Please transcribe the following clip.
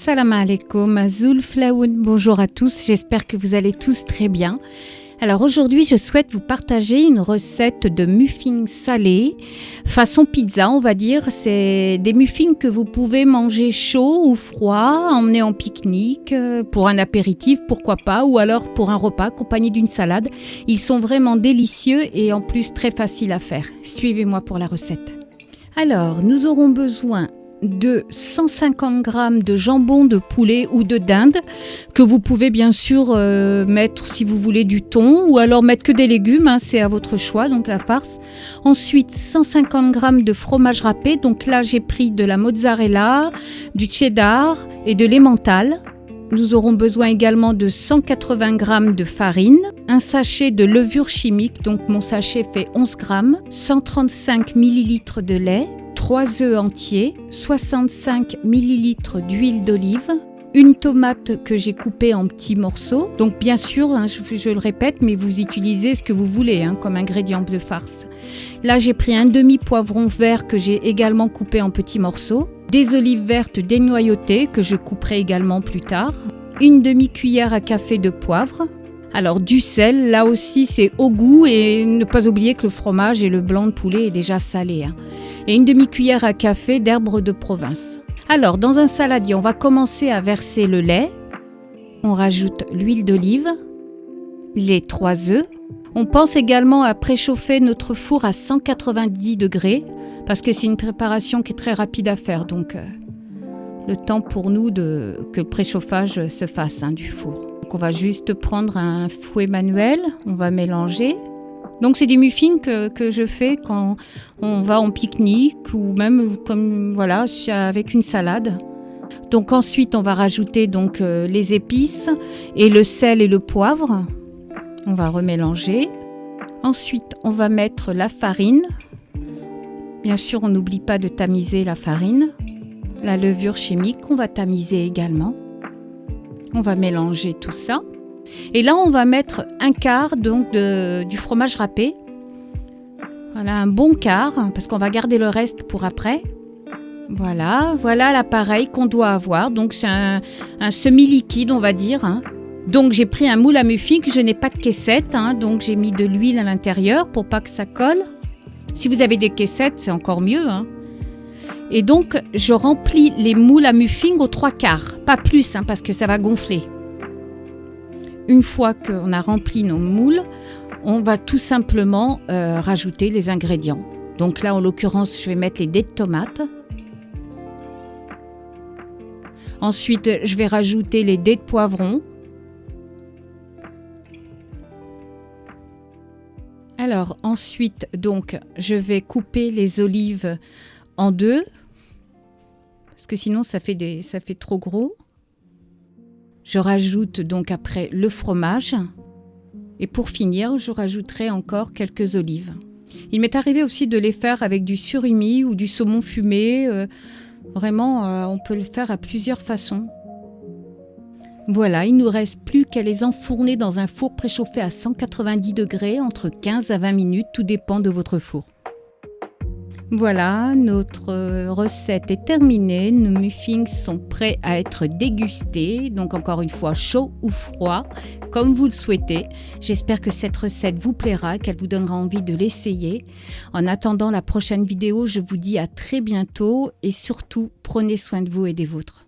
Salam alaikum, Zul Flaoun, bonjour à tous, j'espère que vous allez tous très bien. Alors aujourd'hui, je souhaite vous partager une recette de muffins salés, façon pizza on va dire. C'est des muffins que vous pouvez manger chaud ou froid, emmener en pique-nique, pour un apéritif, pourquoi pas, ou alors pour un repas accompagné d'une salade. Ils sont vraiment délicieux et en plus très faciles à faire. Suivez-moi pour la recette. Alors, nous aurons besoin de 150 g de jambon de poulet ou de dinde que vous pouvez bien sûr mettre si vous voulez du thon ou alors mettre que des légumes, c'est à votre choix, donc la farce. Ensuite 150 g de fromage râpé, donc là j'ai pris de la mozzarella, du cheddar et de l'emmental. Nous aurons besoin également de 180 g de farine, un sachet de levure chimique, donc mon sachet fait 11 g, 135 ml de lait, 3 œufs entiers, 65 ml d'huile d'olive, une tomate que j'ai coupée en petits morceaux. Donc bien sûr, je le répète, mais vous utilisez ce que vous voulez comme ingrédient de farce. Là, j'ai pris un demi-poivron vert que j'ai également coupé en petits morceaux, des olives vertes dénoyautées que je couperai également plus tard, une demi-cuillère à café de poivre. Alors du sel, là aussi c'est au goût et ne pas oublier que le fromage et le blanc de poulet est déjà salé. Et une demi-cuillère à café d'herbes de Provence. Alors dans un saladier, on va commencer à verser le lait. On rajoute l'huile d'olive, les 3 œufs. On pense également à préchauffer notre four à 190 degrés parce que c'est une préparation qui est très rapide à faire. Donc le temps pour nous que le préchauffage se fasse du four. Donc on va juste prendre un fouet manuel, on va mélanger. Donc c'est des muffins que je fais quand on va en pique-nique ou même comme voilà avec une salade. Donc ensuite on va rajouter donc les épices et le sel et le poivre. On va remélanger. Ensuite on va mettre la farine. Bien sûr on n'oublie pas de tamiser la farine. La levure chimique qu'on va tamiser également. On va mélanger tout ça. Et là, on va mettre un quart donc, du fromage râpé. Voilà, un bon quart, parce qu'on va garder le reste pour après. Voilà l'appareil qu'on doit avoir. Donc, c'est un semi-liquide, on va dire. Donc, j'ai pris un moule à muffins, je n'ai pas de caissette. Donc, j'ai mis de l'huile à l'intérieur pour pas que ça colle. Si vous avez des caissettes, c'est encore mieux. Et donc, je remplis les moules à muffins aux 3/4. Pas plus, parce que ça va gonfler. Une fois qu'on a rempli nos moules, on va tout simplement rajouter les ingrédients. Donc là, en l'occurrence, je vais mettre les dés de tomates. Ensuite, je vais rajouter les dés de poivron. Alors, ensuite, donc, je vais couper les olives en deux. Parce que sinon, ça fait trop gros. Je rajoute donc après le fromage et pour finir, je rajouterai encore quelques olives. Il m'est arrivé aussi de les faire avec du surimi ou du saumon fumé. Vraiment, on peut le faire à plusieurs façons. Voilà, il ne nous reste plus qu'à les enfourner dans un four préchauffé à 190 degrés entre 15 à 20 minutes, tout dépend de votre four. Voilà, notre recette est terminée. Nos muffins sont prêts à être dégustés. Donc encore une fois, chaud ou froid, comme vous le souhaitez. J'espère que cette recette vous plaira, qu'elle vous donnera envie de l'essayer. En attendant la prochaine vidéo, je vous dis à très bientôt et surtout, prenez soin de vous et des vôtres.